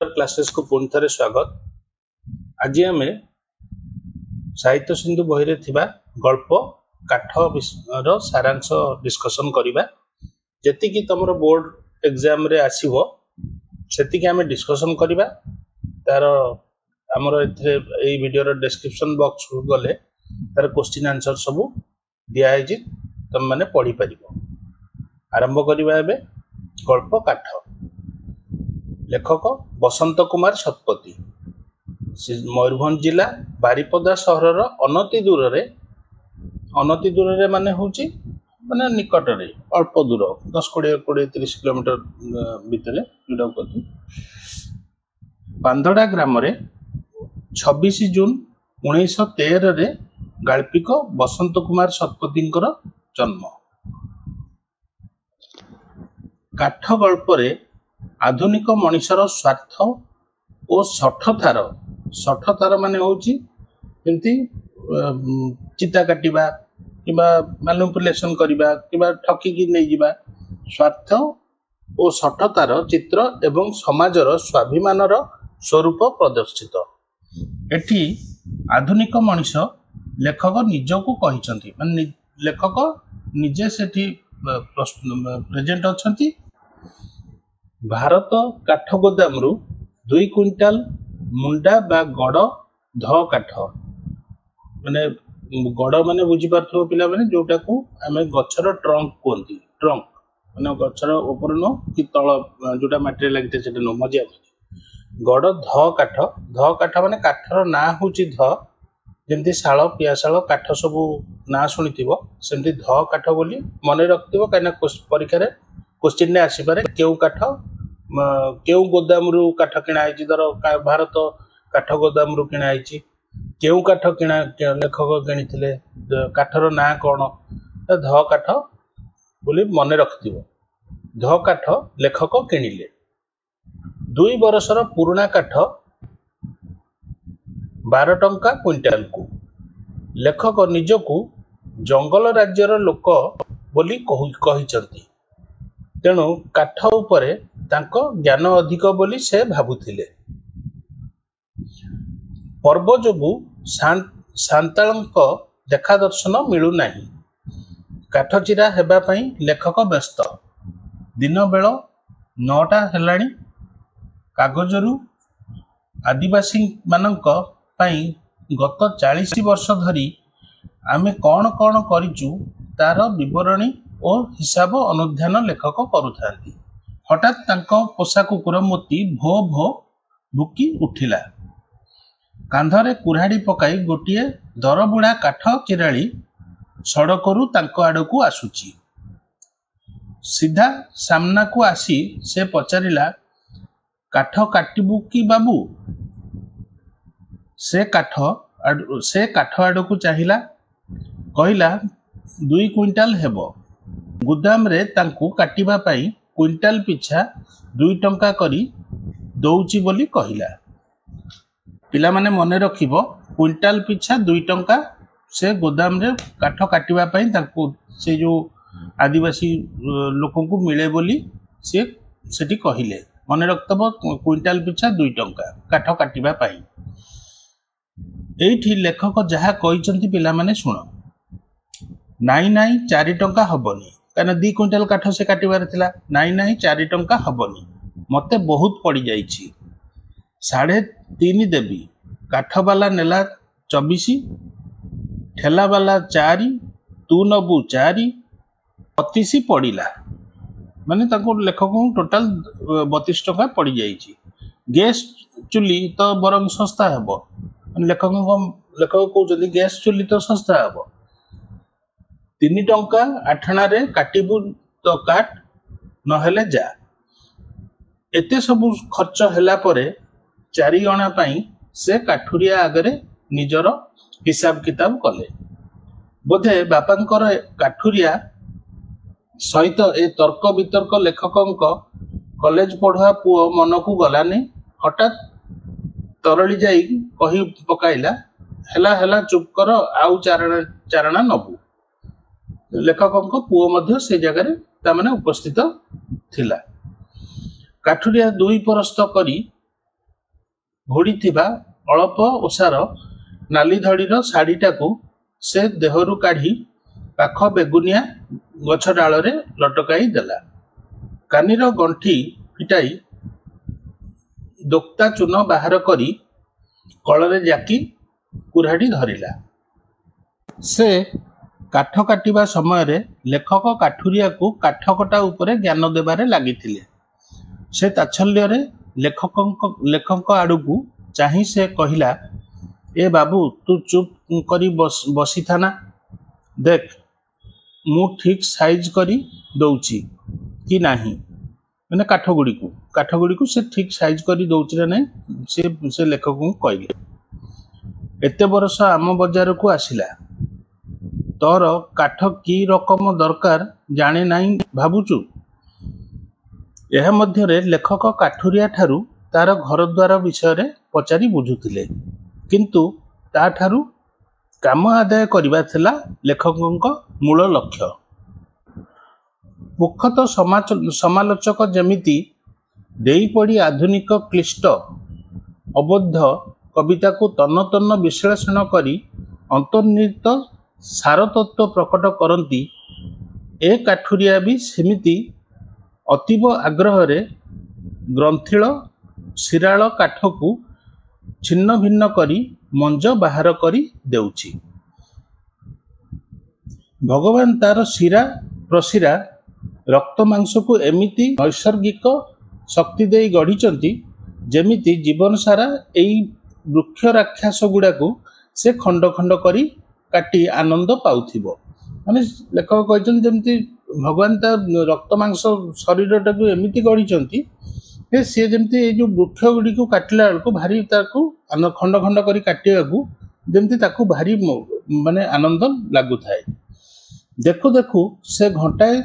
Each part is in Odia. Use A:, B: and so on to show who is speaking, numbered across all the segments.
A: क्लासेस को पुणी थे स्वागत। आज आम साहित्य सिंधु बही रे थिबा गल्प काठ रो सारांश डिस्कशन करिबा। जेतिकी तमर बोर्ड एग्जाम रे आसीबो सेतिकी आम डिस्कशन करिबा। तार हमर एथे एई वीडियो रो डिस्क्रिप्शन बॉक्स को गले तार क्वेश्चन आंसर सब दिया है जी, तुम माने पढ़ी परिबो। आरंभ करिबा एबे गल्प काठ। लेखक बसंत कुमार शतपथी, मयूरभंज जिला बारिपदा सहर अनति दूर रे माने होची माने निकट रे अल्प दूर 10-20-30 किलोमीटर भितर जोटा बांदड़ा ग्राम रे 26 जून 1913 रे गाल्पिक बसंत कुमार शतपथी जन्म। काठ गल्प रे आधुनिक मनुष्यर स्वार्थ और सठ थार माने होची एमती चिता काटिबा किबा मैनिपुलेशन करिबा किबा ठकिकी नै जिबा स्वार्थ और सठ थार चित्र एवं समाजर स्वाभिमानर स्वरूप प्रदर्शित। एठी आधुनिक मनुष्य लेखक निजको कहिसंती, माने लेखक निजे सेठी प्रेजेंट अछंती। भारत काठ गोदाम रु 2 क्विंटाल मुंडा बा गड़ ध काठ, माने गड़ माने बुझी पारथो पिला माने जोटा को हमें गछर ट्रंक कोंती। ट्रंक माने गछर ऊपर नो कि तळ जोटा माटी लागते सेटा नो मजिया गड़ ध काठ माने काठर ना होची ध, जेमती शाल पियाशाल काठ सब ना शुनिथिबो सेमती ध काठ बोली मने रखथिबो। काना परीक्षा रे क्वेश्चन ने आसी पारे केउ काठ केउ गोदाम रु काठ किणा आइची, धर भारत काठ गोदाम रु किणा आइची, केउ काठ किणा लेखक किणिथिले, काठर ना कोन, ध काठ बोली मने रखथिबो। ध काठ लेखक किणिले। 2 बरसर पुराना काठ 12 टंका क्विंटाल को। लेखक निजको जंगल राज्यर लोक बोली कहिचंती, तेणु काठ उपरे तांको ज्ञान अधिक बोली से भाबुथिले। पर्व जोगु सांतालंक देखा दर्शन मिलू नाही। काठ चिरा हेबा पई लेखक व्यस्त। दिन बेल 9टा हेलाणी। कागजरू आदिवासी मानक पई गत 40 वर्ष धरी आमे कौन कौन करिचु तार विवरणी और हिसाब अनुध्यान लेखक करुथांती। हठात तांको पोषा कुकुर मोती भो भो भुकी उठिला। कांधरे कुराड़ी पकाई गोटिए दरबुड़ा काठ चिराड़ी सड़करू तांको आड़कू आसुची। सीधा सामना को आसी से पचारिला, काठ काटिबू कि बाबू? से काठ आड़कू चाहिला, कहिला 2 क्विंटाल हेबो। गुदाम रे तांकू काटिबा पाई क्विंटाल पिछा 2 टंका करी दौची बोली कहिला। पिला माने मने रखिबो, क्विंटाल पिछा 2 टंका से गोदाम रे काठ काटिबा पाई तांकू से जो आदिवासी लोकों को मिले बोली से सेठी कहिले। मने रखतबो क्विंटाल पिछा 2 टंका काठ काटिबा पाई। एठी लेखक जहा कहिचंती पिला माने सुनो। नाई 4 टंका हबनी, काना 2 क्विंटाल काठ से काटिबार थिला। नाई 4 टंका हबनी, मते बहुत पड़ी जाइछि। 3.5 देबी। काठ वाला नेला 24, ठेला वाला 4, तू नबू 4, 32 पड़िला। माने ताको लेखक को टोटल 32 टंका पड़ी जाइछि। गैस चुली तो बरং सस्ता हेबो। लेखक कहउछथि गैस चुली तो सस्ता हेबो। 3 टंका आठना रे काटिबू तो काट नहेले जा। एते सब खर्च हैला परे 4 अणा पाई से काठुरिया आगरे निजर हिसाब किताब कले। बोधे बापांकर काठुरिया सहित ए तर्क वितर्क लेखकंक कॉलेज पढ़ुआ पुओ मन को गलानी। हठात तरली जाई कही पकाइला, हेला चुप कर, आउ चारणा नबू। लेखक पुओ मध्य से जगह तामने उपस्थित थिला। काठुरिया 2 परस्त करी ଘୋଡ଼ିଥିବା ଅଳପ ଓସାର ନାଲି ଧଡ଼ିର ଶାଢ଼ୀଟାକୁ ସେ ଦେହରୁ କାଢ଼ି ପାଖ ବେଗୁନିଆ ଗଛ ଡାଳରେ ଲଟକାଇ ଦେଲା। କାନିର ଗଣ୍ଠି ଫିଟାଇ ଦୋକ୍ତା ଚୂନ ବାହାର କରି କଳରେ ଜାକି କୁରାଢ଼ି ଧରିଲା। ସେ କାଠ କାଟିବା ସମୟରେ ଲେଖକ କାଠୁରିଆକୁ କାଠ କଟା ଉପରେ ଜ୍ଞାନ ଦେବାରେ ଲାଗିଥିଲେ। ସେ ତାଚ୍ଛଲ୍ୟରେ ଲେଖକଙ୍କ ଆଡ଼କୁ ଚାହିଁ ସେ କହିଲା, ଏ ବାବୁ, ତୁ ଚୁପ୍ କରି ବସିଥା ନା। ଦେଖ ମୁଁ ଠିକ୍ ସାଇଜ କରି ଦଉଛି କି ନାହିଁ। ମାନେ କାଠଗୁଡ଼ିକୁ ସେ ଠିକ୍ ସାଇଜ କରି ଦଉଛି ନା ନାହିଁ ସେ ଲେଖକଙ୍କୁ କହିଲେ। ଏତେ ବର୍ଷ ଆମ ବଜାରକୁ ଆସିଲା, ତୋର କାଠ କି ରକମ ଦରକାର ଜାଣେ ନାହିଁ ଭାବୁଛୁ? ଏହା ମଧ୍ୟରେ ଲେଖକ କାଠୁରିଆ ଠାରୁ ତାର ଘରଦ୍ୱାର ବିଷୟରେ ପଚାରି ବୁଝୁଥିଲେ, କିନ୍ତୁ ତାଠାରୁ କାମ ଆଦାୟ କରିବା ଥିଲା ଲେଖକଙ୍କ ମୂଳ ଲକ୍ଷ୍ୟ। ମୁଖ୍ୟତଃ ସମାଲୋଚକ ଯେମିତି ଡେଇପଡ଼ି ଆଧୁନିକ କ୍ଳିଷ୍ଟ ଅବୋଧ କବିତାକୁ ତନ୍ନ ତନ୍ନ ବିଶ୍ଳେଷଣ କରି ଅନ୍ତର୍ନିହିତ ସାରତତ୍ତ୍ୱ ପ୍ରକଟ କରନ୍ତି, ଏ କାଠୁରିଆ ବି ସେମିତି ଅତୀବ ଆଗ୍ରହରେ ଗ୍ରନ୍ଥିଳ ଶିରାଳ କାଠକୁ ଛିନ୍ନ ଭିନ୍ନ କରି ମଞ୍ଜ ବାହାର କରି ଦେଉଛି। ଭଗବାନ ତାର ଶିରା ପ୍ରଶିରା ରକ୍ତ ମାଂସକୁ ଏମିତି ନୈସର୍ଗିକ ଶକ୍ତି ଦେଇ ଗଢ଼ିଛନ୍ତି, ଯେମିତି ଜୀବନ ସାରା ଏଇ ବୃକ୍ଷ ରାକ୍ଷସ ଗୁଡ଼ାକୁ ସେ ଖଣ୍ଡ ଖଣ୍ଡ କରି କାଟି ଆନନ୍ଦ ପାଉଥିବ। ମାନେ ଲେଖକ କହିଛନ୍ତି ଯେମିତି ଭଗବାନ ତା ରକ୍ତ ମାଂସ ଶରୀରଟାକୁ ଏମିତି ଗଢ଼ିଛନ୍ତି ଯେ ସିଏ ଯେମିତି ଏଇ ଯେଉଁ ବୃକ୍ଷ ଗୁଡ଼ିକୁ କାଟିଲା ବେଳକୁ ଭାରି ତାକୁ ଖଣ୍ଡ ଖଣ୍ଡ କରି କାଟିବାକୁ ଯେମିତି ତାକୁ ଭାରି ମାନେ ଆନନ୍ଦ ଲାଗୁଥାଏ। ଦେଖୁ ଦେଖୁ ସେ ଘଣ୍ଟାଏ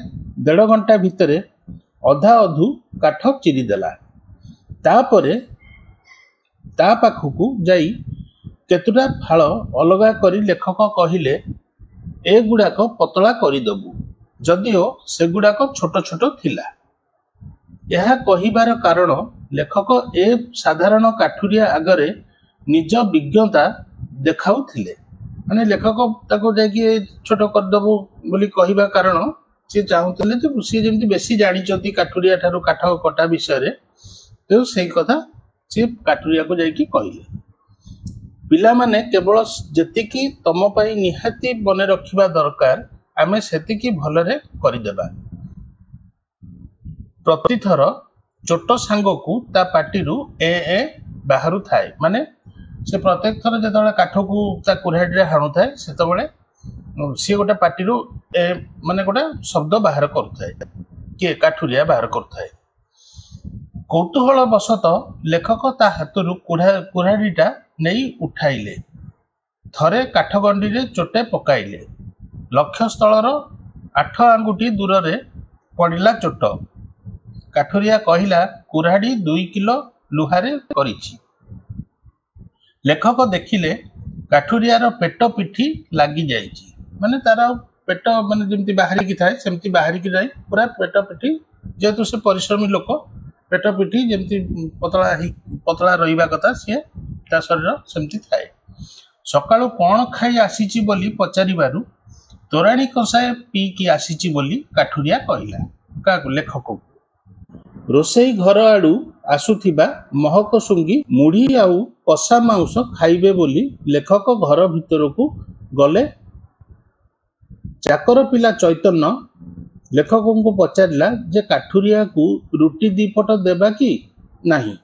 A: ଦେଢ଼ ଘଣ୍ଟା ଭିତରେ ଅଧା ଅଧୁ କାଠ ଚିରିଦେଲା। ତାପରେ ତା ପାଖକୁ ଯାଇ କେତୁଟା ଫାଳ ଅଲଗା କରି ଲେଖକ କହିଲେ, ଏଗୁଡ଼ାକ ପତଳା କରିଦେବୁ, ଯଦିଓ ସେଗୁଡ଼ାକ ଛୋଟ ଛୋଟ ଥିଲା। ଏହା କହିବାର କାରଣ, ଲେଖକ ଏ ସାଧାରଣ କାଠୁରିଆ ଆଗରେ ନିଜ ବିଜ୍ଞତା ଦେଖାଉଥିଲେ। ମାନେ ଲେଖକ ତାକୁ ଯାଇକି ଛୋଟ କରିଦେବୁ ବୋଲି କହିବା କାରଣ, ସିଏ ଚାହୁଁଥିଲେ ଯେ ସିଏ ଯେମିତି ବେଶୀ ଜାଣିଛନ୍ତି କାଠୁରିଆ ଠାରୁ କାଠ କଟା ବିଷୟରେ, ତେଣୁ ସେଇ କଥା ସିଏ କାଠୁରିଆକୁ ଯାଇକି କହିଲେ। ପିଲାମାନେ କେବଳ ଯେତିକି ତମ ପାଇଁ ନିହାତି ମନେ ରଖିବା ଦରକାର ଆମେ ସେତିକି ଭଲରେ କରିଦେବା। ପ୍ରତିଥର ଚୋଟ ସାଙ୍ଗକୁ ତା ପାଟିରୁ ଏ ବାହାରୁଥାଏ। ମାନେ ସେ ପ୍ରତ୍ୟେକ ଥର ଯେତେବେଳେ କାଠକୁ ତା କୁରାଢ଼ିରେ ହାଣୁଥାଏ ସେତେବେଳେ ସିଏ ଗୋଟେ ପାଟିରୁ ମାନେ ଗୋଟେ ଶବ୍ଦ ବାହାର କରୁଥାଏ, କିଏ କାଠୁରିଆ ବାହାର କରୁଥାଏ। କୌତୂହଳ ବଶତଃ ଲେଖକ ତା ହାତରୁ କୁରାଢ଼ିଟା ନେଇ ଉଠାଇଲେ। ଥରେ କାଠଗଣ୍ଡିରେ ଚୋଟେ ପକାଇଲେ। ଲକ୍ଷ୍ୟସ୍ଥଳର 8 ଆଙ୍ଗୁଠି ଦୂରରେ ପଡ଼ିଲା ଚୋଟ। କାଠୁରିଆ କହିଲା, କୁରାଢ଼ି 2 କିଲୋ ଲୁହାରେ କରିଛି। ଲେଖକ ଦେଖିଲେ କାଠୁରିଆର ପେଟ ପିଠି ଲାଗିଯାଇଛି। ମାନେ ତାର ପେଟ ମାନେ ଯେମିତି ବାହାରିକି ଥାଏ ସେମିତି ବାହାରିକି ଯାଇ ପୁରା ପେଟ ପିଠି, ଯେହେତୁ ସେ ପରିଶ୍ରମୀ ଲୋକ, ପେଟ ପିଠି ଯେମିତି ପତଳା ରହିବା କଥା ସିଏ ତା ଶରୀର ସେମିତି ଥାଏ। ସକାଳୁ କ'ଣ ଖାଇ ଆସିଛି ବୋଲି ପଚାରିବାରୁ ତୋରାଣୀ କଂସାଏ ପିଇକି ଆସିଛି ବୋଲି କାଠୁରିଆ କହିଲା। କାହାକୁ? ଲେଖକକୁ। ରୋଷେଇ ଘର ଆଡ଼ୁ ଆସୁଥିବା ମହକ ଶୁଙ୍ଗି ମୁଢ଼ି ଆଉ କଷା ମାଉଁସ ଖାଇବେ ବୋଲି ଲେଖକ ଘର ଭିତରକୁ ଗଲେ। ଚାକର ପିଲା ଚୈତନ୍ୟ ଲେଖକଙ୍କୁ ପଚାରିଲା ଯେ କାଠୁରିଆକୁ ରୁଟି 2 ପଟ ଦେବା କି ନାହିଁ।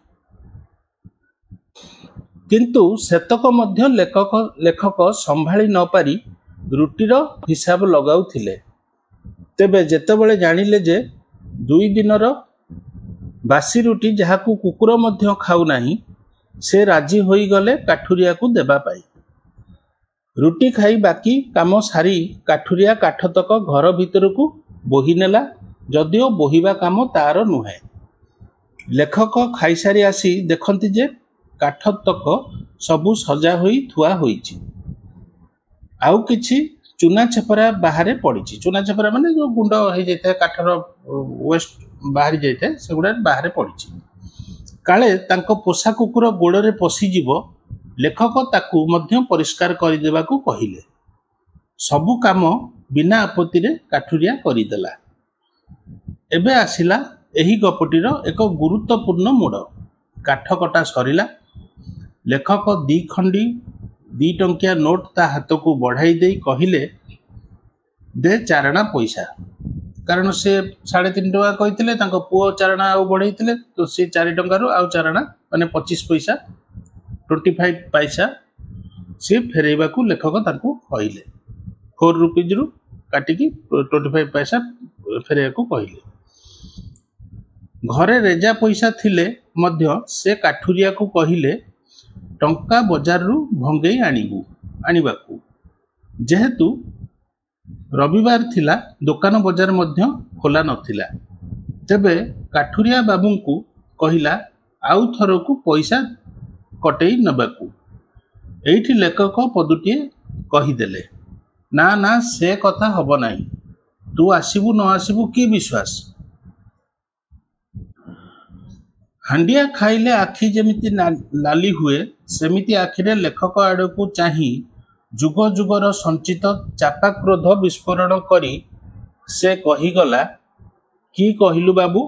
A: କିନ୍ତୁ ସେତକ ମଧ୍ୟ ଲେଖକ ସମ୍ଭାଳି ନ ପାରି ରୁଟିର ହିସାବ ଲଗାଉଥିଲେ। ତେବେ ଯେତେବେଳେ ଜାଣିଲେ ଯେ 2 ଦିନର ବାସି ରୁଟି ଯାହାକୁ କୁକୁର ମଧ୍ୟ ଖାଉନାହିଁ, ସେ ରାଜି ହୋଇଗଲେ କାଠୁରିଆକୁ ଦେବା ପାଇଁ। ରୁଟି ଖାଇ ବାକି କାମ ସାରି କାଠୁରିଆ କାଠତକ ଘର ଭିତରକୁ ବୋହି ନେଲା, ଯଦିଓ ବୋହିବା କାମ ତାର ନୁହେଁ। ଲେଖକ ଖାଇସାରି ଆସି ଦେଖନ୍ତି ଯେ କାଠତକ ସବୁ ସଜା ହୋଇ ଥୁଆ ହୋଇଛି। ଆଉ କିଛି ଚୁନା ଛେପରା ବାହାରେ ପଡ଼ିଛି। ଚୁନା ଛେପରା ମାନେ ଯେଉଁ ଗୁଣ୍ଡ ହେଇଯାଇଥାଏ, କାଠର ୱେଷ୍ଟ ବାହାରି ଯାଇଥାଏ, ସେଗୁଡ଼ା ବାହାରେ ପଡ଼ିଛି। କାଳେ ତାଙ୍କ ପୋଷା କୁକୁର ଗୋଡ଼ରେ ପଶିଯିବ, ଲେଖକ ତାକୁ ମଧ୍ୟ ପରିଷ୍କାର କରିଦେବାକୁ କହିଲେ। ସବୁ କାମ ବିନା ଆପତ୍ତିରେ କାଠୁରିଆ କରିଦେଲା। ଏବେ ଆସିଲା ଏହି ଗପଟିର ଏକ ଗୁରୁତ୍ୱପୂର୍ଣ୍ଣ ମୋଡ଼। କାଠ କଟା ସରିଲା। ଲେଖକ 2 ଖଣ୍ଡି 2 ଟଙ୍କିଆ ନୋଟ ତା ହାତକୁ ବଢ଼ାଇ ଦେଇ କହିଲେ, ଦେ 4 ଆଣା ପଇସା। କାରଣ ସେ 3.5 ଟଙ୍କା କହିଥିଲେ, ତାଙ୍କ ପୁଅ 4 ଆଣା ଆଉ ବଢ଼େଇଥିଲେ, ତ ସେ 4 ଟଙ୍କାରୁ ଆଉ 4 ଆଣା ମାନେ 25 ପଇସା 25 ପଇସା ସେ ଫେରାଇବାକୁ ଲେଖକ ତାଙ୍କୁ କହିଲେ। 4 rupeesରୁ କାଟିକି 25 ପଇସା ଫେରାଇବାକୁ କହିଲେ। ଘରେ ରେଜା ପଇସା ଥିଲେ ମଧ୍ୟ ସେ କାଠୁରିଆକୁ କହିଲେ, ଟଙ୍କା ବଜାରରୁ ଭଙ୍ଗେଇ ଆଣିବାକୁ। ଯେହେତୁ ରବିବାର ଥିଲା, ଦୋକାନ ବଜାର ମଧ୍ୟ ଖୋଲା ନଥିଲା। ତେବେ କାଠୁରିଆ ବାବୁଙ୍କୁ କହିଲା ଆଉ ଥରକୁ ପଇସା କଟେଇ ନେବାକୁ। ଏଇଠି ଲେଖକ ପଦୁଟିଏ କହିଦେଲେ, ନା ନା ସେ କଥା ହବ ନାହିଁ। ତୁ ଆସିବୁ ନ ଆସିବୁ କି ବିଶ୍ୱାସ। ହାଣ୍ଡିଆ ଖାଇଲେ ଆଖି ଯେମିତି ନାଲି ହୁଏ, ସେମିତି ଆଖିରେ ଲେଖକ ଆଡ଼କୁ ଚାହିଁ ଯୁଗ ଯୁଗର ସଞ୍ଚିତ ଚାପା କ୍ରୋଧ ବିସ୍ଫୋରଣ କରି ସେ କହିଗଲା, କି କହିଲୁ ବାବୁ?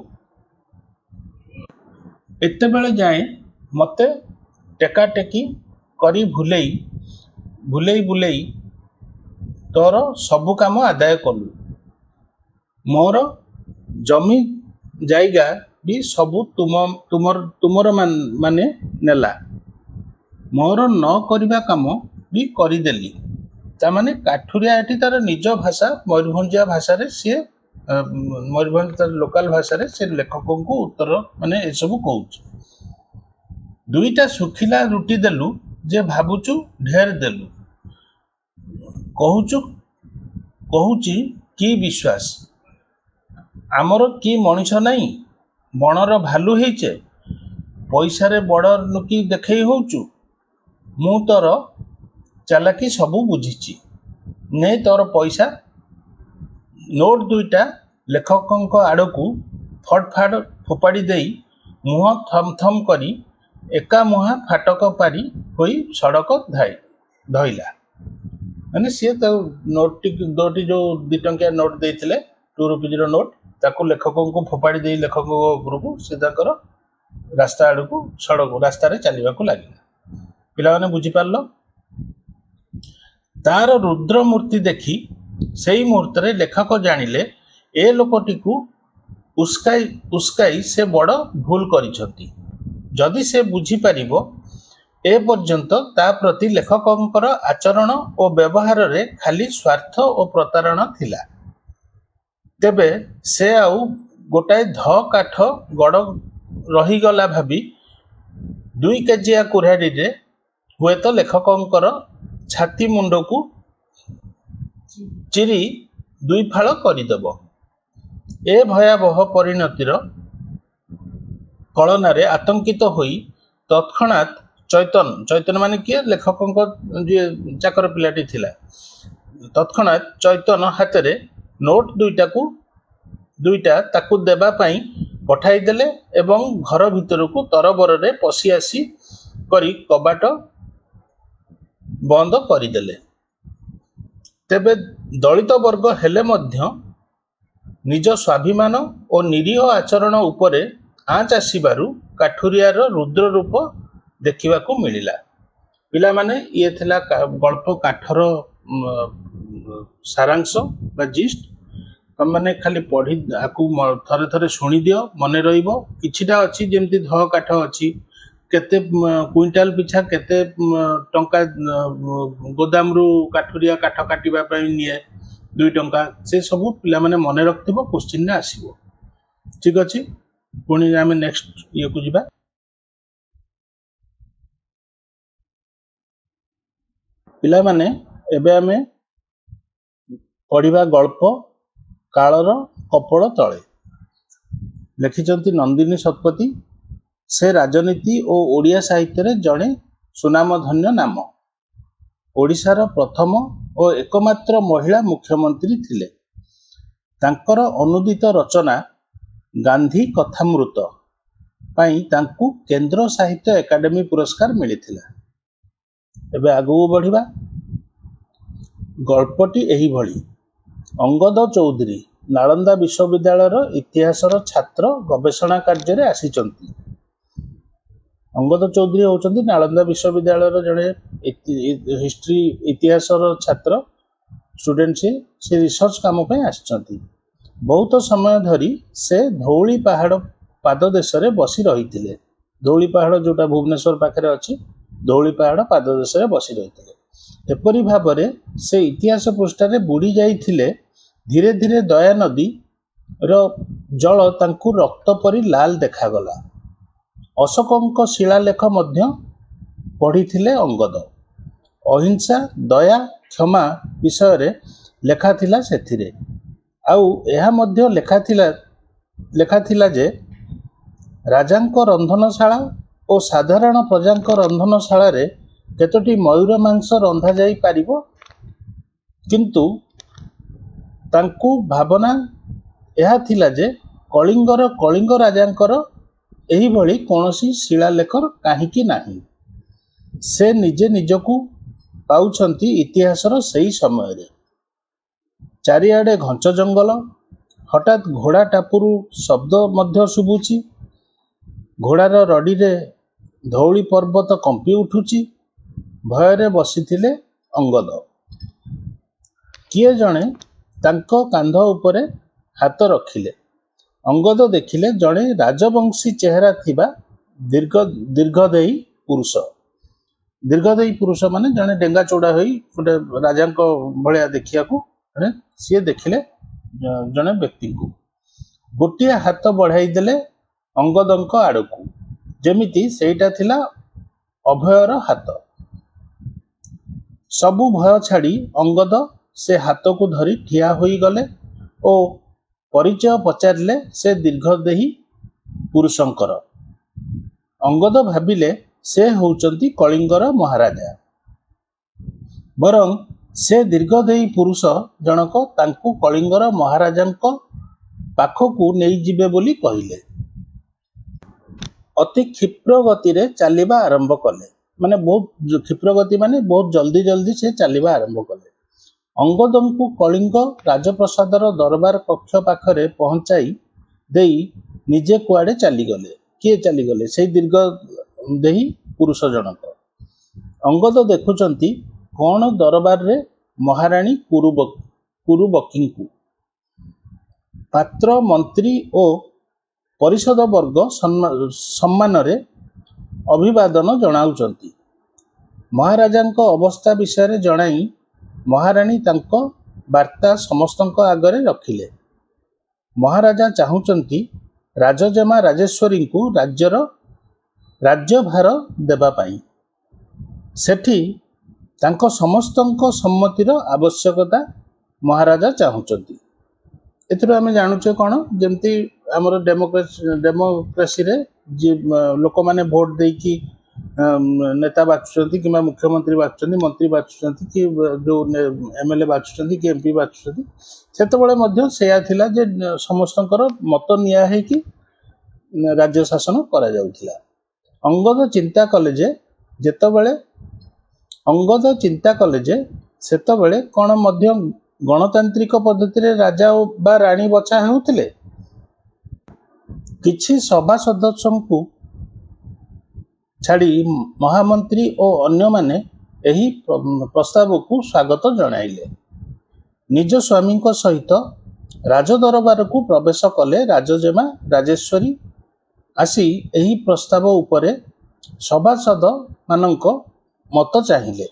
A: ଏତେବେଳେ ଯାଏଁ ମୋତେ ଟେକାଟେକି କରି ବୁଲେଇ ତୋର ସବୁ କାମ ଆଦାୟ କଲୁ। ମୋର ଜମି ଜାଇଗା ବି ସବୁ ତୁମର ମାନେ ନେଲା। ମୋର ନ କରିବା କାମ ବି କରିଦେଲି। ତାମାନେ କାଠୁରିଆ ଏଠି ତାର ନିଜ ଭାଷା ମୟୂରଭଞ୍ଜିଆ ଭାଷାରେ ସିଏ ମୟୂରଭଞ୍ଜ ତାର ଲୋକାଲ ଭାଷାରେ ସେ ଲେଖକଙ୍କୁ ଉତ୍ତର ମାନେ ଏସବୁ କହୁଛି। 2ଟା ଶୁଖିଲା ରୁଟି ଦେଲୁ ଯେ ଭାବୁଛୁ ଢେର ଦେଲୁ। କହୁଛି କି ବିଶ୍ୱାସ। ଆମର କି ମଣିଷ ନାହିଁ? ବଣର ଭାଲୁ ହେଇଛେ? ପଇସାରେ ବଡ଼ ନୁକି ଦେଖେଇ ହଉଛୁ? ମୁଁ ତୋର ଚାଲାକି ସବୁ ବୁଝିଛି। ନେ ତୋର ପଇସା। ନୋଟ 2ଟା ଲେଖକଙ୍କ ଆଡ଼କୁ ଫଟ୍ ଫାଟ୍ ଫୋପାଡ଼ି ଦେଇ ମୁହଁ ଥମ୍ କରି ଏକା ମୁହାଁ ଫାଟକ ପାରି ହୋଇ ସଡ଼କ ଧଇଲା। ମାନେ ସିଏ ତା ନୋଟଟି ଯେଉଁ 2 ଟଙ୍କିଆ ନୋଟ ଦେଇଥିଲେ, 2 rupeesର ନୋଟ, ତାକୁ ଲେଖକଙ୍କୁ ଫୋପାଡ଼ି ଦେଇ ଲେଖକଙ୍କ ଉପରକୁ ସେ ତାଙ୍କର ରାସ୍ତା ଆଡ଼କୁ ରାସ୍ତାରେ ଚାଲିବାକୁ ଲାଗିଲା। ପିଲାମାନେ ବୁଝିପାରିଲ? ତାର ରୁଦ୍ର ମୂର୍ତ୍ତି ଦେଖି ସେଇ ମୁହୂର୍ତ୍ତରେ ଲେଖକ ଜାଣିଲେ ଏ ଲୋକଟିକୁ ଉସ୍କାଇ ସେ ବଡ଼ ଭୁଲ କରିଛନ୍ତି। ଯଦି ସେ ବୁଝିପାରିବ, ଏ ପର୍ଯ୍ୟନ୍ତ ତା ପ୍ରତି ଲେଖକଙ୍କର ଆଚରଣ ଓ ବ୍ୟବହାରରେ ଖାଲି ସ୍ୱାର୍ଥ ଓ ପ୍ରତାରଣା ଥିଲା, ତେବେ ସେ ଆଉ ଗୋଟାଏ କାଠ ଗଡ଼ ରହିଗଲା ଭାବି 2 କେଜିଆ କୁରାଢ଼ୀରେ ହୁଏତ ଲେଖକଙ୍କର ଛାତି ମୁଣ୍ଡକୁ ଚିରି 2 ଫାଳ କରିଦେବ। ଏ ଭୟାବହ ପରିଣତିର କଳନାରେ ଆତଙ୍କିତ ହୋଇ ତତ୍କ୍ଷଣାତ୍ ଚୈତନ ମାନେ କିଏ? ଲେଖକଙ୍କ ଯିଏ ଚାକର ପିଲାଟି ଥିଲା। ତତ୍କ୍ଷଣାତ୍ ଚୈତନ ହାତରେ ନୋଟ 2ଟା ତାକୁ ଦେବା ପାଇଁ ପଠାଇଦେଲେ ଏବଂ ଘର ଭିତରକୁ ତରବରରେ ପଶି ଆସି କରି କବାଟ ବନ୍ଦ କରିଦେଲେ। ତେବେ ଦଳିତ ବର୍ଗ ହେଲେ ମଧ୍ୟ ନିଜ ସ୍ୱାଭିମାନ ଓ ନିରୀହ ଆଚରଣ ଉପରେ ଆଞ୍ଚ ଆସିବାରୁ କାଠୁରିଆର ରୁଦ୍ର ରୂପ ଦେଖିବାକୁ ମିଳିଲା। ପିଲାମାନେ, ଇଏ ଥିଲା ଗଳ୍ପ କାଠର ସାରାଂଶ ବା ଜିଷ୍ଟ। ତମମାନେ ଖାଲି ପଢ଼ି ଆକୁ ଥରେ ଶୁଣିଦିଅ, ମନେ ରହିବ। କିଛିଟା ଅଛି ଯେମିତି କାଠ ଅଛି, କେତେ କୁଇଣ୍ଟାଲ ପିଛା କେତେ ଟଙ୍କା ଗୋଦାମରୁ କାଠୁରିଆ କାଠ କାଟିବା ପାଇଁ ନିଏ, 2 ଟଙ୍କା। ସେ ସବୁ ପିଲାମାନେ ମନେ ରଖିଥିବ, କୋଶ୍ଚିନ୍ରେ ଆସିବ। ଠିକ୍ ଅଛି, ପୁଣି ଆମେ ନେକ୍ସଟ ଇଏକୁ ଯିବା। ପିଲାମାନେ, ଏବେ ଆମେ ପଢ଼ିବା ଗଳ୍ପ କାଳର କପୋଳ ତଳେ। ଲେଖିଛନ୍ତି ନନ୍ଦିନୀ ଶତପଥୀ। ସେ ରାଜନୀତି ଓ ଓଡ଼ିଆ ସାହିତ୍ୟରେ ଜଣେ ସୁନାମଧନ୍ୟ ନାମ। ଓଡ଼ିଶାର ପ୍ରଥମ ଓ ଏକମାତ୍ର ମହିଳା ମୁଖ୍ୟମନ୍ତ୍ରୀ ଥିଲେ। ତାଙ୍କର ଅନୁଦିତ ରଚନା ଗାନ୍ଧୀ କଥାମୃତ ପାଇଁ ତାଙ୍କୁ କେନ୍ଦ୍ର ସାହିତ୍ୟ ଏକାଡେମୀ ପୁରସ୍କାର ମିଳିଥିଲା। ଏବେ ଆଗକୁ ବଢ଼ିବା। ଗଳ୍ପଟି ଏହିଭଳି। ଅଙ୍ଗଦ ଚୌଧୁରୀ ନାଳନ୍ଦା ବିଶ୍ୱବିଦ୍ୟାଳୟର ଇତିହାସର ଛାତ୍ର ଗବେଷଣା କାର୍ଯ୍ୟରେ ଆସିଛନ୍ତି। ଅଙ୍ଗଦ ଚୌଧୁରୀ ହେଉଛନ୍ତି ନାଳନ୍ଦା ବିଶ୍ୱବିଦ୍ୟାଳୟର ଜଣେ ହିଷ୍ଟ୍ରି ଇତିହାସର ଛାତ୍ର ଷ୍ଟୁଡେଣ୍ଟ। ସେ ରିସର୍ଚ୍ଚ କାମ ପାଇଁ ଆସିଛନ୍ତି। ବହୁତ ସମୟ ଧରି ସେ ଧଉଳି ପାହାଡ଼ ପାଦଦେଶରେ ବସି ରହିଥିଲେ। ଧଉଳି ପାହାଡ଼ ଯେଉଁଟା ଭୁବନେଶ୍ୱର ପାଖରେ ଅଛି, ଧଉଳି ପାହାଡ଼ ପାଦଦେଶରେ ବସି ରହିଥିଲେ। ଏପରି ଭାବରେ ସେ ଇତିହାସ ପୃଷ୍ଠାରେ ବୁଡ଼ି ଯାଇଥିଲେ। ଧୀରେ ଧୀରେ ଦୟା ନଦୀର ଜଳ ତାଙ୍କୁ ରକ୍ତ ପରି ଲାଲ ଦେଖାଗଲା। ଅଶୋକଙ୍କ ଶିଳାଲେଖ ମଧ୍ୟ ପଢ଼ିଥିଲେ ଅଙ୍ଗଦ। ଅହିଂସା, ଦୟା, କ୍ଷମା ବିଷୟରେ ଲେଖାଥିଲା ସେଥିରେ। ଆଉ ଏହା ମଧ୍ୟ ଲେଖାଥିଲା ଯେ ରାଜାଙ୍କ ରନ୍ଧନଶାଳା ଓ ସାଧାରଣ ପ୍ରଜାଙ୍କ ରନ୍ଧନଶାଳାରେ କେତୋଟି ମୟୂର ମାଂସ ରନ୍ଧାଯାଇ ପାରିବ। କିନ୍ତୁ ତାଙ୍କୁ ଭାବନା ଏହା ଥିଲା ଯେ କଳିଙ୍ଗ ରାଜାଙ୍କର ଏହିଭଳି କୌଣସି ଶିଳାଲେଖ କାହିଁକି ନାହିଁ। ସେ ନିଜେ ନିଜକୁ ପାଉଛନ୍ତି ଇତିହାସର ସେହି ସମୟରେ। ଚାରିଆଡ଼େ ଘଞ୍ଚ ଜଙ୍ଗଲ। ହଠାତ୍ ଘୋଡ଼ା ଟାପୁରୁ ଶବ୍ଦ ମଧ୍ୟ ଶୁଭୁଛି। ଘୋଡ଼ାର ରଡ଼ିରେ ଧଉଳି ପର୍ବତ କମ୍ପି ଉଠୁଛି। ଭୟରେ ବସିଥିଲେ ଅଙ୍ଗଦ। କିଏ ଜଣେ ତାଙ୍କ କାନ୍ଧ ଉପରେ ହାତ ରଖିଲେ। ଅଙ୍ଗଦ ଦେଖିଲେ ଜଣେ ରାଜବଂଶୀ ଚେହେରା ଥିବା ଦୀର୍ଘଦେହୀ ପୁରୁଷ। ଦୀର୍ଘଦେହୀ ପୁରୁଷ ମାନେ ଜଣେ ଡେଙ୍ଗା ଚଉଡ଼ା ହୋଇ ଗୋଟେ ରାଜାଙ୍କ ଭଳିଆ ଦେଖିବାକୁ ସିଏ ଦେଖିଲେ ଜଣେ ବ୍ୟକ୍ତିଙ୍କୁ। ଗୋଟିଏ ହାତ ବଢ଼ାଇ ଦେଲେ ଅଙ୍ଗଦଙ୍କ ଆଡ଼କୁ, ଯେମିତି ସେଇଟା ଥିଲା ଅଭୟର ହାତ। ସବୁ ଭୟ ଛାଡ଼ି ଅଙ୍ଗଦ ସେ ହାତକୁ ଧରି ଠିଆ ହୋଇଗଲେ ଓ ପରିଚୟ ପଚାରିଲେ ସେ ଦୀର୍ଘଦେହୀ ପୁରୁଷଙ୍କର। ଅଙ୍ଗଦ ଭାବିଲେ ସେ ହେଉଛନ୍ତି କଳିଙ୍ଗର ମହାରାଜା। ବରଂ ସେ ଦୀର୍ଘଦେହୀ ପୁରୁଷ ଜଣକ ତାଙ୍କୁ କଳିଙ୍ଗର ମହାରାଜାଙ୍କ ପାଖକୁ ନେଇଯିବେ ବୋଲି କହିଲେ। ଅତି କ୍ଷିପ୍ର ଗତିରେ ଚାଲିବା ଆରମ୍ଭ କଲେ। ମାନେ ବହୁତ କ୍ଷିପ୍ର ଗତି, ମାନେ ବହୁତ ଜଲ୍ଦି ସେ ଚାଲିବା ଆରମ୍ଭ କଲେ। ଅଙ୍ଗଦଙ୍କୁ କଳିଙ୍ଗ ରାଜପ୍ରସାଦର ଦରବାର କକ୍ଷ ପାଖରେ ପହଞ୍ଚାଇ ଦେଇ ନିଜେ କୁଆଡ଼େ ଚାଲିଗଲେ। କିଏ ଚାଲିଗଲେ? ସେଇ ଦୀର୍ଘଦେହୀ ପୁରୁଷ ଜଣକ। ଅଙ୍ଗଦ ଦେଖୁଛନ୍ତି କ'ଣ ଦରବାରରେ ମହାରାଣୀ କୁରୁବକୀଙ୍କୁ ପାତ୍ର, ମନ୍ତ୍ରୀ ଓ ପରିଷଦ ବର୍ଗ ସମ୍ମାନରେ ଅଭିବାଦନ ଜଣାଉଛନ୍ତି। ମହାରାଜାଙ୍କ ଅବସ୍ଥା ବିଷୟରେ ଜଣାଇ ମହାରାଣୀ ତାଙ୍କ ବାର୍ତ୍ତା ସମସ୍ତଙ୍କ ଆଗରେ ରଖିଲେ। ମହାରାଜା ଚାହୁଁଛନ୍ତି ରାଜଜେମା ରାଜେଶ୍ୱରୀଙ୍କୁ ରାଜ୍ୟଭାର ଦେବା ପାଇଁ। ସେଠି ତାଙ୍କ ସମସ୍ତଙ୍କ ସମ୍ମତିର ଆବଶ୍ୟକତା ମହାରାଜା ଚାହୁଁଛନ୍ତି। ଏଥିରୁ ଆମେ ଜାଣୁଛେ କ'ଣ, ଯେମିତି ଆମର ଡେମୋକ୍ରେସିରେ ଲୋକମାନେ ଭୋଟ ଦେଇକି ନେତା ବାଛୁଛନ୍ତି କିମ୍ବା ମୁଖ୍ୟମନ୍ତ୍ରୀ ବାଛୁଛନ୍ତି, ମନ୍ତ୍ରୀ ବାଛୁଛନ୍ତି, କି ଯେଉଁ MLA ବାଛୁଛନ୍ତି କି MP ବାଛୁଛନ୍ତି, ସେତେବେଳେ ମଧ୍ୟ ସେୟା ଥିଲା ଯେ ସମସ୍ତଙ୍କର ମତ ନିଆ ହେଇକି ରାଜ୍ୟ ଶାସନ କରାଯାଉଥିଲା। ଅଙ୍ଗଦ ଚିନ୍ତା କଲେ ଯେ ସେତେବେଳେ କ'ଣ ମଧ୍ୟ ଗଣତାନ୍ତ୍ରିକ ପଦ୍ଧତିରେ ରାଜା ବା ରାଣୀ ବଛା ହେଉଥିଲେ। କିଛି ସଭା ସଦସ୍ୟଙ୍କୁ ଛାଡ଼ି ମହାମନ୍ତ୍ରୀ ଓ ଅନ୍ୟମାନେ ଏହି ପ୍ରସ୍ତାବକୁ ସ୍ୱାଗତ ଜଣାଇଲେ। ନିଜ ସ୍ୱାମୀଙ୍କ ସହିତ ରାଜଦରବାରକୁ ପ୍ରବେଶ କଲେ ରାଜଜେମା ରାଜେଶ୍ୱରୀ। ଆସି ଏହି ପ୍ରସ୍ତାବ ଉପରେ ସଭାସଦମାନଙ୍କ ମତ ଚାହିଁଲେ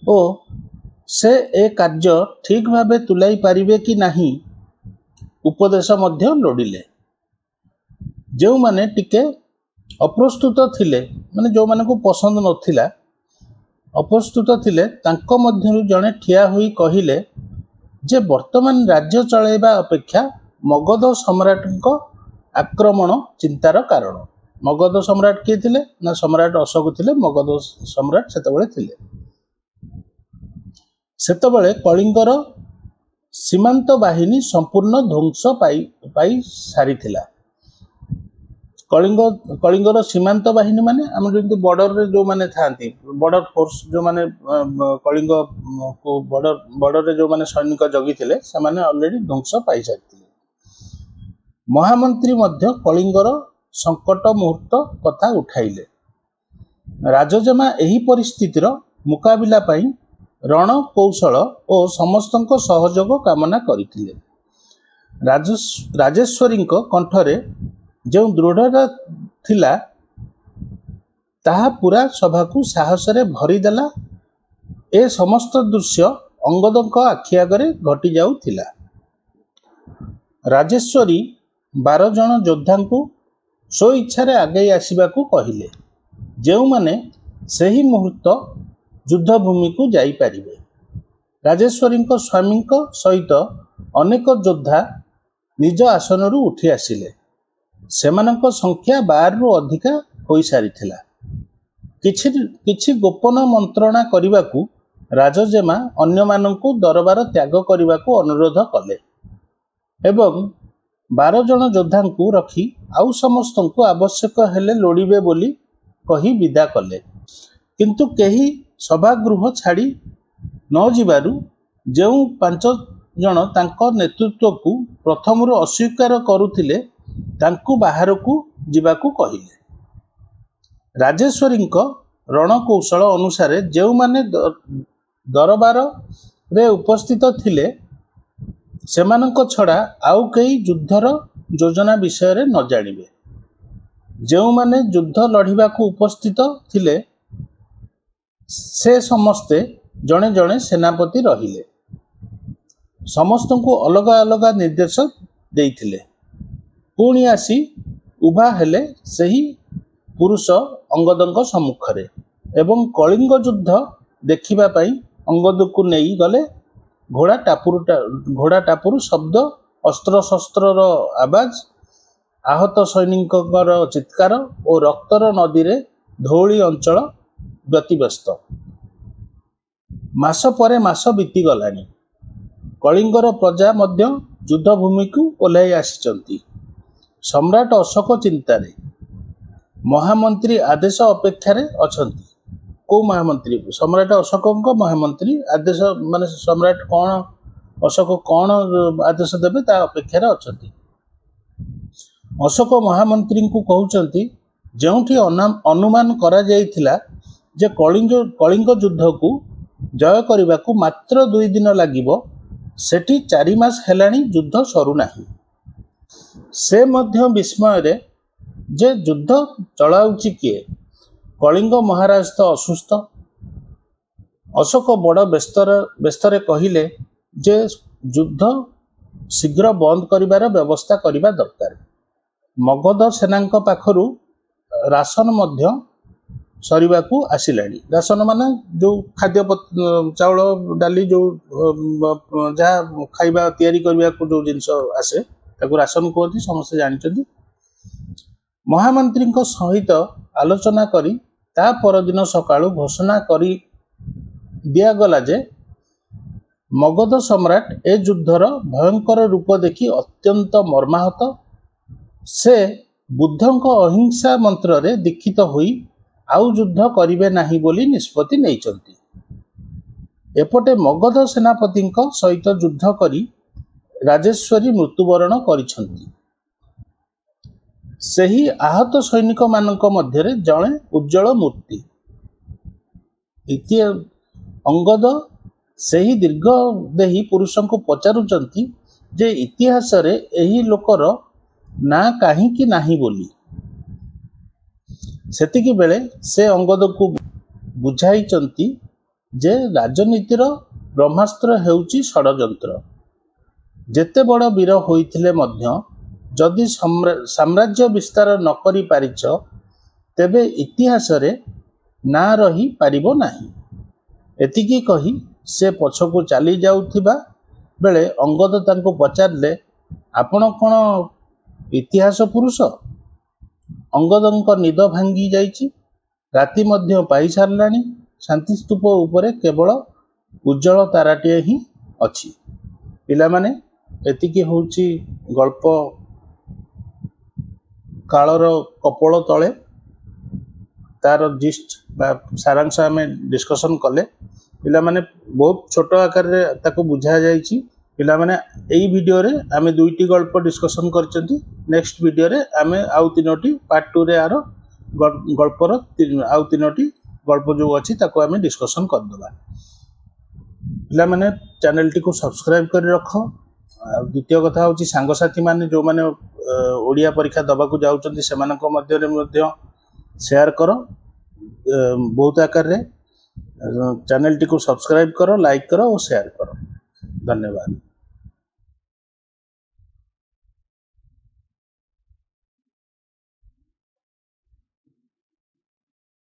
A: ଓ ସେ ଏ କାର୍ଯ୍ୟ ଠିକ୍ ଭାବେ ତୁଲାଇ ପାରିବେ କି ନାହିଁ ଉପଦେଶ ମଧ୍ୟ ଲୋଡ଼ିଲେ। ଯେଉଁମାନେ ଟିକେ ଅପ୍ରସ୍ତୁତ ଥିଲେ, ମାନେ ଯେଉଁମାନଙ୍କୁ ପସନ୍ଦ ନଥିଲା, ଅପ୍ରସ୍ତୁତ ଥିଲେ, ତାଙ୍କ ମଧ୍ୟରୁ ଜଣେ ଠିଆ ହୋଇ କହିଲେ ଯେ ବର୍ତ୍ତମାନ ରାଜ୍ୟ ଚଳାଇବା ଅପେକ୍ଷା ମଗଧ ସମ୍ରାଟଙ୍କ ଆକ୍ରମଣ ଚିନ୍ତାର କାରଣ। ମଗଧ ସମ୍ରାଟ କିଏ ଥିଲେ? ନା ସମ୍ରାଟ ଅଶୋକ ଥିଲେ। ମଗଧ ସମ୍ରାଟ ସେତେବେଳେ ଥିଲେ। ସେତେବେଳେ କଳିଙ୍ଗର ସୀମାନ୍ତ ବାହିନୀ ସମ୍ପୂର୍ଣ୍ଣ ଧ୍ୱଂସ ପାଇ ସାରିଥିଲା। कलिंग कलिंगर सीमांत बाहिनी माने आम जमी बॉर्डर रे जो माने थांती बॉर्डर फोर्स जो माने कलिंग को बॉर्डर रे जो माने सैनिक जगी थिले से माने ऑलरेडी ध्वंस पाई सारिथिले। महामंत्री मध्य कलिंगर संकट मुहूर्त कथा उठाइले। राजजेमा एही परिस्थितिर मुकाबिला पाई रण कौशल और समस्तंको सहयोग कामना करथिले। राजेश्वरी कंठरे जो दृढ़ता थिला ताहा पूरा सभा को साहस रे भरीदेला। ए समस्त दृश्य अंगदक आखि आगरे घटी जाउथिला। राजेश्वरी 12 जन योद्धा को सो इच्छा आगे आसवाकू कहले, जो माने सही मुहूर्त युद्धभूमि को जाई पारिबे। राजेश्वरी स्वामी सहित अनेक योद्धा निज आसन उठी आसिले। सेमानक संख्या 12 रु अधिका होई सारिथिला। किछि गोपन मंत्रणा करिबाकू राजजेमा अन्य मानकू दरबार त्याग करिबाकू अनुरोध कले एवं 12 जन योद्धा को रखी आउ समस्तंकु आवश्यक हेले लोड़िबे बोली कही विदा कले। किंतु केही सभागृह छाड़ी न जिबारु जो 5 जन तांको नेतृत्व को प्रथमरु अस्वीकार करुथिले तांकु बाहर को जिबाकू कहिले। राजेश्वरी रणकौशल अनुसार जो माने दरबार रे उपस्थित थिले सेमानक छड़ा आउ कई युद्धर योजना विषय रे न जानिबे। जो माने युद्ध लड़िबाकू उपस्थित थिले से समस्ते जणे जणे सेनापति रहिले। समस्त को अलग अलग निर्देश देइथिले। पुणी आसी उभा हेले सही पुरुष अंगदक सम्मुखरे एवं कलिंग युद्ध देखिबा पाई अंगद को नहीं गले। घोड़ा टापुर शब्द, अस्त्र शस्त्र आवाज, आहत सैनिक चित्कार और रक्तर नदी रे धौली अंचल व्यतिव्यस्त। मास परे मास बीती गलानी। कलिंगर प्रजा मध्य युद्धभूमि को ओह्लाई आसिचंती। सम्राट अशोक चिंतार महामंत्री आदेश अपेक्षा अछंती। को महामंत्री? सम्राट अशोक महामंत्री आदेश माने सम्राट कौन अशोक कौन आदेश देवे ता अपेक्षा अछंती। अशोक महामंत्री को कहउचंती जेउठी अनुमान करा जाइथिला जे कलिंग युद्ध को जय करने को मात्र 2 दिन लागिबो, सेठी 4 मास हेलाणी युद्ध सरू नाही। से मध्य विस्मय रे जे युद्ध चलाउची किए? कलिंग महाराज तो असुस्थ। अशोक बड़ व्यस्तरे कहिले जे युद्ध शीघ्र बंद करिबार व्यवस्था करिबा दरकार। मगध सेनांक पाखरु राशन मध्य सरीबाकू आसिलाणी। राशन माने जो खाद्य चाउल डाली जो जहाँ खाइबा तैयारी करबाकू जो जिनस आसे ताकू राशन कहती समस्त जानते। महामंत्री सहित आलोचना करी ता परदिन सकाळु घोषणा करी दियागला जे मगध सम्राट ए युद्धर भयंकर रूप देखि अत्यंत मर्माहत। से बुद्धंक अहिंसा मंत्र रे दीक्षित होई आउ युद्ध करिवे नाही बोली निष्पत्ति नैचंती। एपटे मगध सेनापति सहित युद्ध करी राजेश्वरी मृत्युवरण करिछंती। सही आहत सैनिक मानक मध्य जड़े उज्जवल मूर्ति। इति अंगद सही दीर्घ देही पुरुष को पचारुचंती जे इतिहास रे एही लोकर ना काहींकी नाही बोली। सेतिकी बेले से अंगद को बुझाइचंती जे राजनीतिर ब्रह्मास्त्र हेउची षडयंत्र। जेते बड़ वीर होइथिले मध्य जदि साम्राज्य विस्तार न करि पारिछ तेबे इतिहास रे ना रही पारिबो नाही। एतिकी कही से पछकु चली जाउथिबा बेले अंगद तांको पचारले, आपण कोन इतिहास पुरुष? अंगदंक निद भांगी जाइछि। राति मध्य पाई सारलाणी। शांति स्तूप उपरे केवल उज्जवल ताराटिए ही अछि। पिला माने एतिकी होउछि गल्प कालर कपोल तले तार जिस्ट सारांश आम डिस्कसन कले पिला माने बहुत छोट आकार रे ताको बुझा जाइछि पिला माने एई वीडियो रे आमे दुईटी गल्प डिस्कसन करचंती नेक्स्ट वीडियो रे आमे आउ तीनोटी पार्ट 2 रे आरो गल्पर आउ तीनोटी गल्प जो अछि ताको आमे डिस्कसन कर दबा पिला माने चैनल टी को सब्सक्राइब कर रखो द्वितीय कथा होची सांगसाथी माने जो माने ओडिया परीक्षा दबाकू जाउचंती सेमानक मध्य रे मध्य शेयर करो बहुत आकार रे चैनल टी को सब्सक्राइब करो लाइक करो और शेयर करो धन्यवाद।